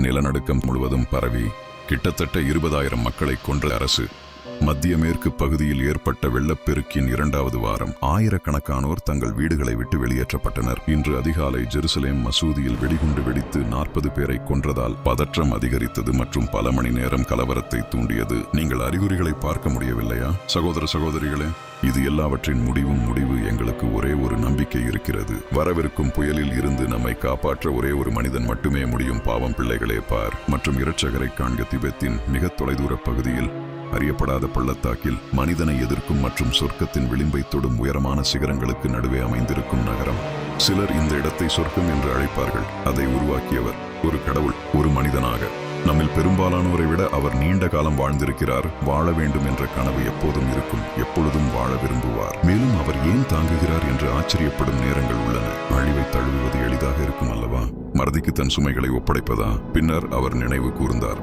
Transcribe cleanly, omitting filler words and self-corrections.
நிலநடுக்கம் முழுவதும் பரவி கிட்டத்தட்ட 20,000 மக்களை கொன்ற அரசு. மத்திய மேற்கு பகுதியில் ஏற்பட்ட வெள்ளப்பெருக்கின் 2வது வாரம் ஆயிரக்கணக்கானோர் தங்கள் வீடுகளை விட்டு வெளியேற்றப்பட்டனர். இன்று அதிகாலை ஜெருசலேம் மசூதியில் வெடிகுண்டு வெடித்து 40 பேரை கொன்றதால் பதற்றம் அதிகரித்தது மற்றும் பல மணி நேரம் கலவரத்தை தூண்டியது. நீங்கள் அறிகுறிகளை பார்க்க முடியவில்லையா சகோதர சகோதரிகளே? இது எல்லாவற்றின் முடிவு. எங்களுக்கு ஒரே ஒரு நம்பிக்கை இருக்கிறது. வரவிருக்கும் புயலில் இருந்து நம்மை காப்பாற்ற ஒரே ஒரு மனிதன் மட்டுமே முடியும். பாவம் பிள்ளைகளே பார் மற்றும் இரட்சகரை காண்க. திபெத்தின் மிக தொலைதூர பகுதியில் அறியப்படாத பள்ளத்தாக்கில் மனிதனை எதிர்க்கும் மற்றும் சொர்க்கத்தின் விளிம்பை தொடும் உயரமான சிகரங்களுக்கு நடுவே அமைந்திருக்கும் நகரம். சிலர் இந்த இடத்தை சொர்க்கம் என்று அழைப்பார்கள். அதை உருவாக்கியவர் ஒரு கடவுள் ஒரு மனிதனாக. நம்மில் பெரும்பாலானோரை விட அவர் நீண்ட காலம் வாழ்ந்திருக்கிறார். வாழ வேண்டும் என்ற கனவு எப்போதும் இருக்கும். எப்பொழுதும் வாழ விரும்புவார். மேலும் அவர் ஏன் தாங்குகிறார் என்று ஆச்சரியப்படும் நேரங்கள் உள்ளன. அழிவை தழுவுவது எளிதாக இருக்கும் அல்லவா? மறதிக்கு தன் சுமைகளை ஒப்படைப்பதா? பின்னர் அவர் நினைவு கூர்ந்தார்.